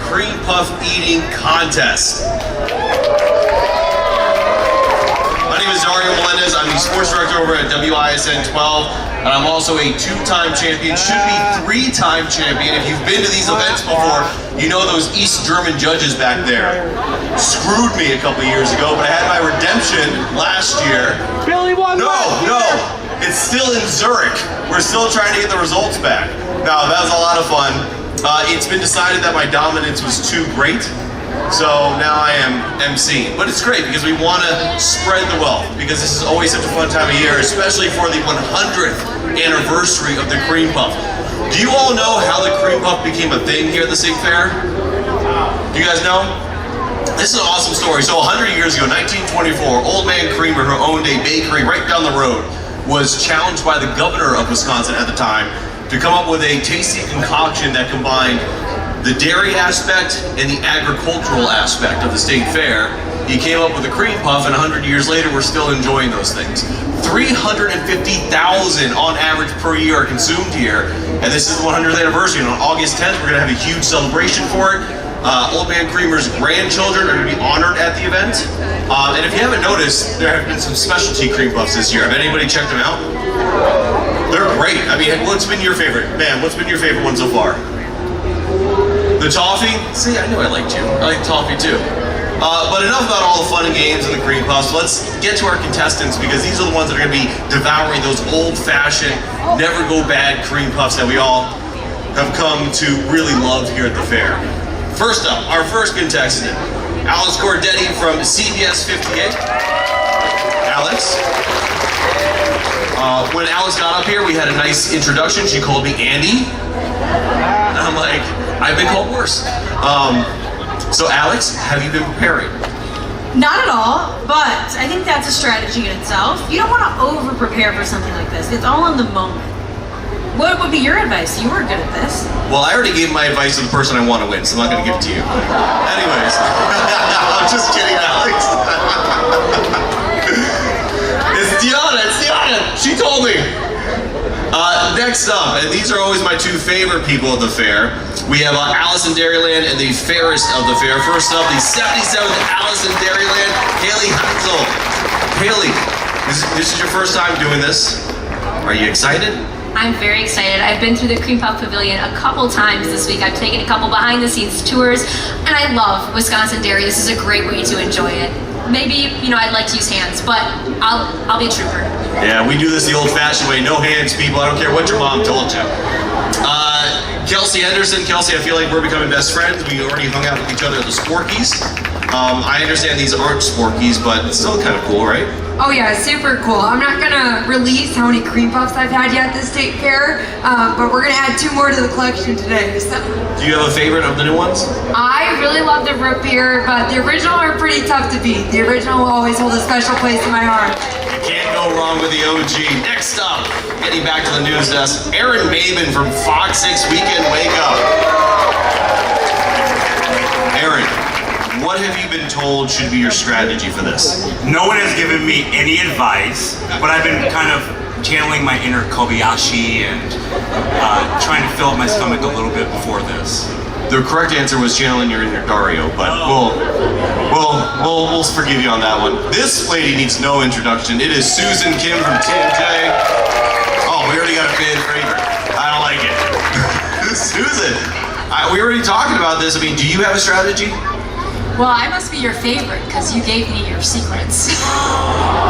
cream puff eating contest. My name is Dario Melendez. I'm the sports director over at WISN 12, and I'm also a two-time champion, should be three-time champion. If you've been to these events before, you know those East German judges back there screwed me a couple years ago, but I had my redemption last year. Billy won. No. It's still in Zurich. We're still trying to get the results back. Now, that was a lot of fun. It's been decided that my dominance was too great, so now I am emceeing. But it's great because we want to spread the wealth, because this is always such a fun time of year, especially for the 100th anniversary of the Cream Puff. Do you all know how the Cream Puff became a thing here at the State Fair? Do you guys know? This is an awesome story. So 100 years ago, 1924, Old Man Creamer, who owned a bakery right down the road, was challenged by the governor of Wisconsin at the time to come up with a tasty concoction that combined the dairy aspect and the agricultural aspect of the State Fair. He came up with a cream puff, and 100 years later, we're still enjoying those things. 350,000 on average per year are consumed here, and this is the 100th anniversary, and on August 10th, we're gonna have a huge celebration for it. Old Man Creamer's grandchildren are going to be honored at the event. And if you haven't noticed, there have been some specialty cream puffs this year. Have anybody checked them out? They're great. I mean, what's been your favorite? Man, what's been your favorite one so far? The toffee? See, I knew I liked you. I like toffee too. But enough about all the fun and games and the cream puffs. Let's get to our contestants, because these are the ones that are going to be devouring those old-fashioned, never-go-bad cream puffs that we all have come to really love here at the fair. First up, our first contestant, Alex Cordetti from CBS 58. Alex. When Alex got up here, we had a nice introduction. She called me Andy. And I'm like, I've been called worse. So Alex, have you been preparing? Not at all, but I think that's a strategy in itself. You don't want to over-prepare for something like this. It's all in the moment. What would be your advice? You were good at this. Well, I already gave my advice to the person I want to win, so I'm not going to give it to you. Anyways, I'm just kidding, Alex. It's Deanna. She told me. Next up, and these are always my two favorite people at the fair, we have Alice in Dairyland and the fairest of the fair. First up, the 77th Alice in Dairyland, Haley Heinzel. Haley, this is your first time doing this. Are you excited? I'm very excited. I've been through the Cream Puff Pavilion a couple times this week. I've taken a couple behind the scenes tours, and I love Wisconsin dairy. This is a great way to enjoy it. Maybe, I'd like to use hands, but I'll be a trooper. Yeah, we do this the old-fashioned way. No hands, people. I don't care what your mom told you. Kelsey Henderson. Kelsey, I feel like we're becoming best friends. We already hung out with each other at the Sporkies. I understand these aren't Sporkies, but it's still kind of cool, right? Oh yeah, super cool. I'm not gonna release how many cream puffs I've had yet at the State Fair, but we're gonna add 2 more to the collection today. So. Do you have a favorite of the new ones? I really love the root beer, but the original are pretty tough to beat. The original will always hold a special place in my heart. Can't go wrong with the OG. Next up, getting back to the news desk, Aaron Maben from Fox 6 Weekend Wake Up. Aaron, what have you been told should be your strategy for this? No one has given me any advice, but I've been kind of channeling my inner Kobayashi and trying to fill up my stomach a little bit before this. The correct answer was channeling your inner Dario, but we'll forgive you on that one. This lady needs no introduction. It is Susan Kim from TMJ. Oh, we already got a fan favorite. I don't like it. Susan, we were already talking about this. I mean, do you have a strategy? Well, I must be your favorite because you gave me your secrets.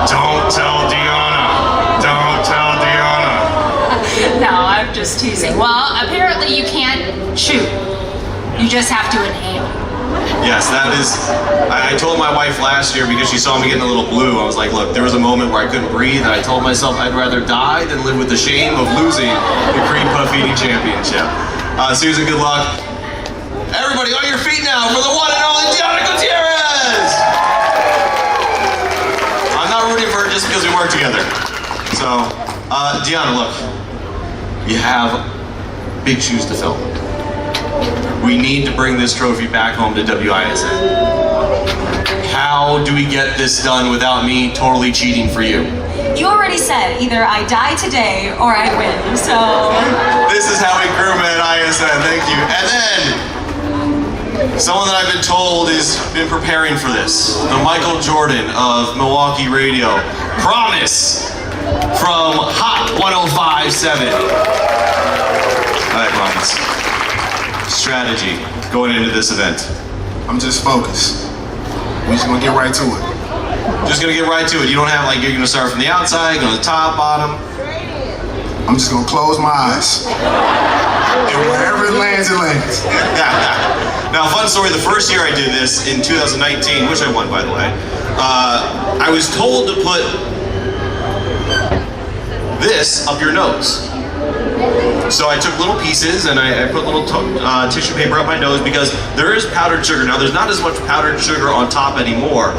Don't tell Deanna. Don't tell Deanna. No, I'm just teasing. Well, apparently you can't shoot. You just have to inhale. Yes, that is. I told my wife last year, because she saw me getting a little blue, I was like, look, there was a moment where I couldn't breathe, and I told myself I'd rather die than live with the shame of losing the Cream Puff Eating Championship. Susan, good luck. Everybody on your feet now for the one and only Deanna Gutierrez! I'm not rooting for her just because we work together. So, Deanna, look, you have big shoes to fill. We need to bring this trophy back home to WISN. How do we get this done without me totally cheating for you? You already said either I die today or I win, so... This is how we groom it at ISN, thank you. And then, Someone that I've been told has been preparing for this. The Michael Jordan of Milwaukee radio. Promise from Hot 105.7. All right, Promise. Strategy going into this event. I'm just focused. We just gonna get right to it. Just gonna get right to it. You don't have like you're gonna start from the outside, go to the top, bottom. I'm just gonna close my eyes. And wherever it lands, it lands. Now, fun story, the first year I did this in 2019, which I won by the way, I was told to put this up your nose. So I took little pieces and I put little tissue paper up my nose because there is powdered sugar. Now there's not as much powdered sugar on top anymore,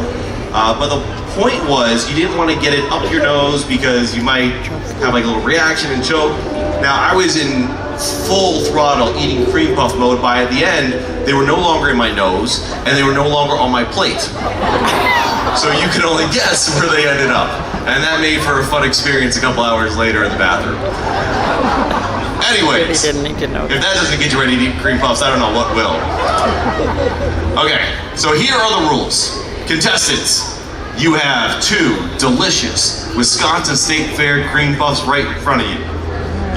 but the point was you didn't want to get it up your nose because you might have like a little reaction and choke. Now I was in full throttle eating cream puff mode. By the end, they were no longer in my nose and they were no longer on my plate. So you can only guess where they ended up. And that made for a fun experience a couple hours later in the bathroom. Anyways, if that doesn't get you ready to eat cream puffs, I don't know what will. Okay, so here are the rules. Contestants, you have 2 delicious Wisconsin State Fair cream puffs right in front of you.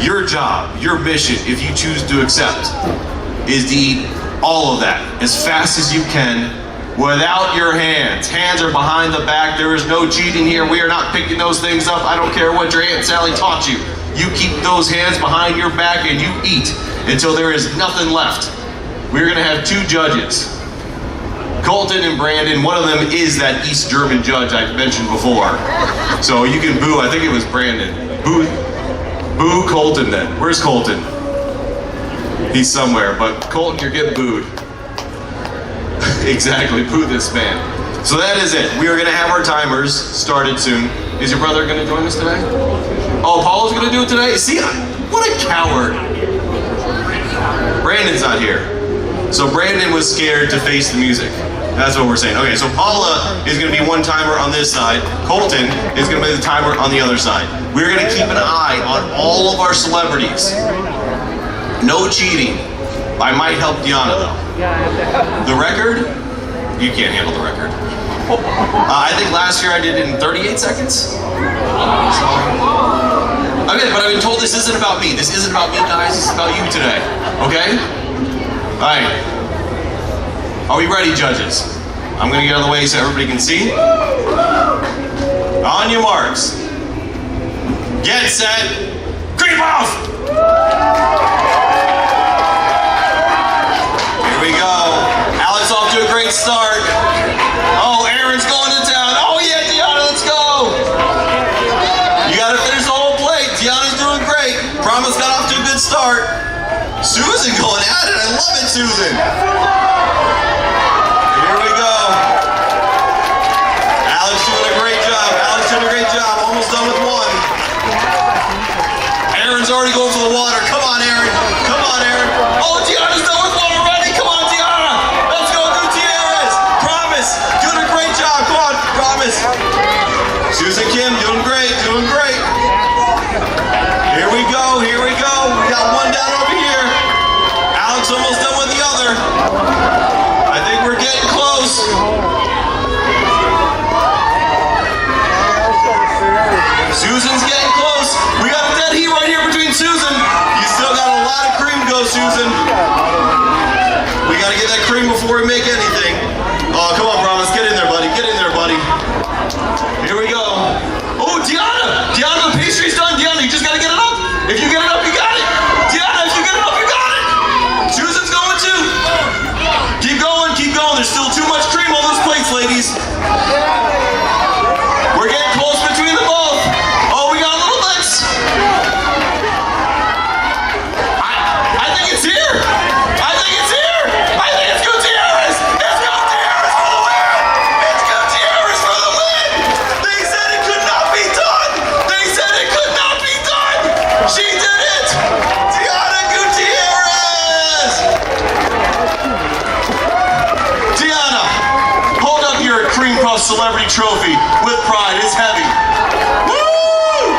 Your job, your mission, if you choose to accept, is to eat all of that as fast as you can without your hands. Hands are behind the back. There is no cheating here. We are not picking those things up. I don't care what your Aunt Sally taught you. You keep those hands behind your back and you eat until there is nothing left. We're gonna have 2 judges, Colton and Brandon. One of them is that East German judge I mentioned before. So you can boo, I think it was Brandon. Boo Colton then. Where's Colton? He's somewhere, but Colton, you're getting booed. Exactly, boo this man. So that is it. We are gonna have our timers started soon. Is your brother gonna join us today? Oh, Paulo's gonna do it today? See, what a coward. Brandon's not here. So Brandon was scared to face the music. That's what we're saying. Okay, so Paula is gonna be one timer on this side. Colton is gonna be the timer on the other side. We're gonna keep an eye on all of our celebrities. No cheating. I might help Deanna though. The record? You can't handle the record. I think last year I did it in 38 seconds. Okay, but I've been told this isn't about me. This isn't about me, guys. This is about you today. Okay? All right. Are we ready, judges? I'm gonna get out of the way so everybody can see. On your marks. Get set. Creep off! Here we go. Alex off to a great start. Oh, Aaron's going to town. Oh yeah, Deanna, let's go. You gotta finish the whole plate. Deanna's doing great. Promise got off to a good start. Susan going at it. I love it, Susan. Here we go. Alex doing a great job. Alex doing a great job. Almost done with one. Aaron's already going for the water. Come on, Aaron. Come on, Aaron. Oh, Deanna's done with one already. Come on, Deanna. Let's go, Gutierrez. Promise. Doing a great job. Come on, Promise. Susan Kim doing great. Doing great. Here we go. Here we go. We got one down over here. Alex almost done with the other. I think we're getting close. Susan's getting close. We got a dead heat right here between Susan. You still got a lot of cream to go, Susan. We got to get that cream before we make anything. Oh, come on, Promise. Get in there, buddy. Get in there, buddy. Here we go. Oh, Deanna. Deanna, the pastry's done. Deanna, you just got to get it up. If you get it up, you got it. Deanna, if you get it up, you got it. Susan's going too. Keep going, keep going. There's still too much cream on those plates, ladies. We're getting close between them both. Oh, we got a little mix. I think it's here. I think it's here. I think it's Gutierrez. It's Gutierrez for the win. It's Gutierrez for the win. They said it could not be done. They said it could not be done. She did it. Deanna Gutierrez. Deanna, hold up your cream puff celebrity trophy with pride. It's heavy. Woo!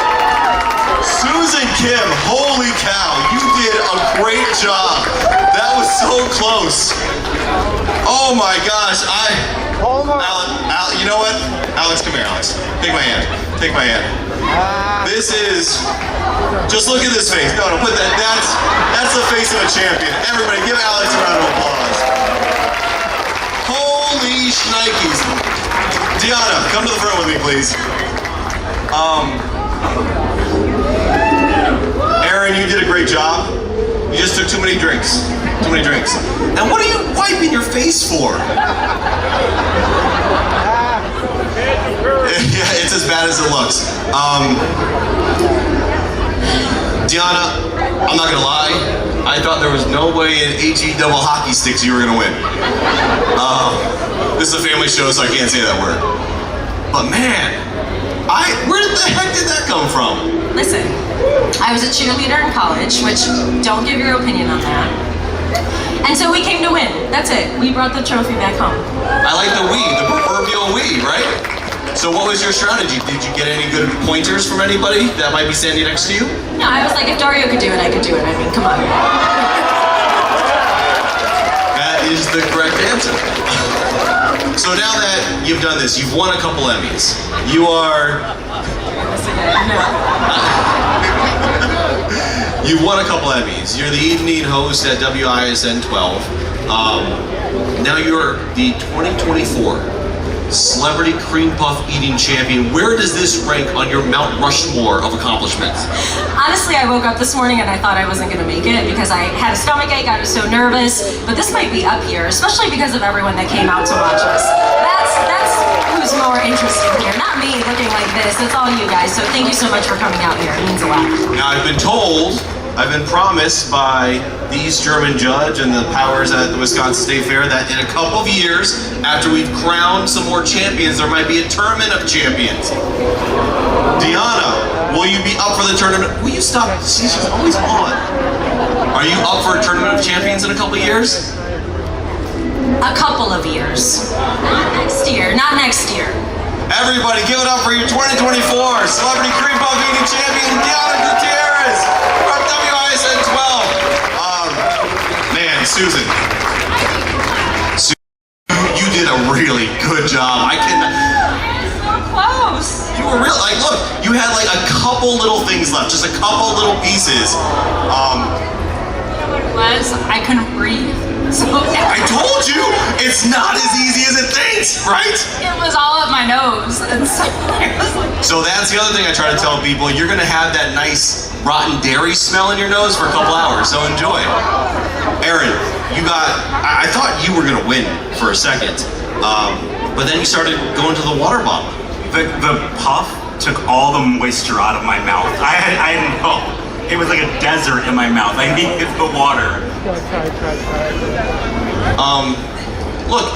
Susan Kim, holy cow, you did a great job. That was so close. Oh my gosh, Alex, you know what? Alex, come here, Alex. Take my hand. Take my hand. This is, just look at this face. No, put that, that's the face of a champion. Everybody, give Alex a round of applause. Holy shnikes. Deanna, come to the front with me, please. Aaron, you did a great job. You just took too many drinks. Too many drinks. And what are you wiping your face for? Yeah, it's as bad as it looks. Deanna, I'm not gonna lie. I thought there was no way in HE double hockey sticks you were gonna win. This is a family show, so I can't say that word. But man, where the heck did that come from? Listen, I was a cheerleader in college, which don't give your opinion on that. And so we came to win. That's it. We brought the trophy back home. I like the we, the proverbial we, right? So what was your strategy? Did you get any good pointers from anybody that might be standing next to you? No, I was like, if Dario could do it, I could do it. I mean, come on. That is the correct answer. So now that you've done this, you've won a couple Emmys. You are... You've won a couple Emmys. You're the evening host at WISN 12. Now you're the 2024 Celebrity Cream Puff Eating Champion. Where does this rank on your Mount Rushmore of accomplishments? Honestly, I woke up this morning and I thought I wasn't gonna make it because I had a stomachache, I was so nervous. But this might be up here, especially because of everyone that came out to watch us. That's who's more interested here. Not me looking like this, it's all you guys. So thank you so much for coming out here, it means a lot. Now I've been promised by the East German judge and the powers at the Wisconsin State Fair that in a couple of years, after we've crowned some more champions, there might be a tournament of champions. Deanna, will you be up for the tournament? Will you stop? See, she's always on. Are you up for a tournament of champions in a couple of years? A couple of years. Not next year, not next year. Everybody, give it up for your 2024 Celebrity Cream Puff Eating Champion, Deanna Gutierrez from WISN 12. Man, Susan, you did a really good job. I cannot. So close. You were real. Like, look, you had like a couple little things left, just a couple little pieces. I couldn't breathe. So I told you, it's not as easy as it thinks, right? it was all up my nose, and so I was like, So that's the other thing I try to tell people. You're gonna have that nice rotten dairy smell in your nose for a couple hours, so enjoy. Aaron, I thought you were gonna win for a second, but then you started going to the water bottle. The puff took all the moisture out of my mouth. I didn't know. It was like a desert in my mouth. I needed the water. Look,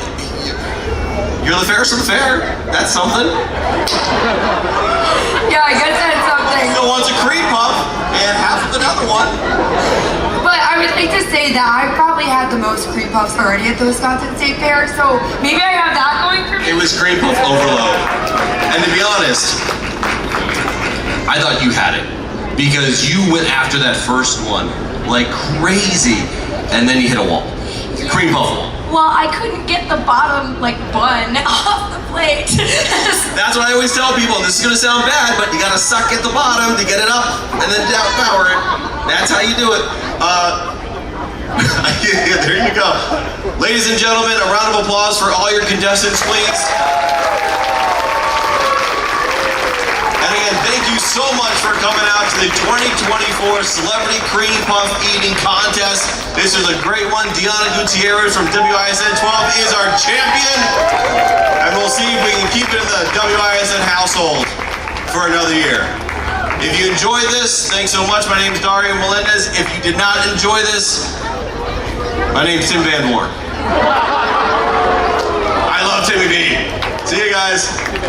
you're the fairest of the fair. That's something. Yeah, I guess that's something. So one's a cream puff and half of another one. But I would like to say that I probably had the most cream puffs already at the Wisconsin State Fair, so maybe I have that going for me. It was cream puff overload. And to be honest, I thought you had it because you went after that first one like crazy, and then you hit a wall. Cream puff wall. well, I couldn't get the bottom bun off the plate. That's what I always tell people. This is gonna sound bad, but you gotta suck at the bottom to get it up, and then power it. That's how you do it. Yeah, there you go. Ladies and gentlemen, a round of applause for all your contestants, please. And again, thank you so much for coming out to the 2024 Celebrity Cream Puff Eating Contest. This is a great one. Deanna Gutierrez from WISN 12 is our champion. And we'll see if we can keep it in the WISN household for another year. If you enjoyed this, thanks so much. My name is Dario Melendez. If you did not enjoy this, my name is Tim Van Warn. I love Timmy B. See you guys.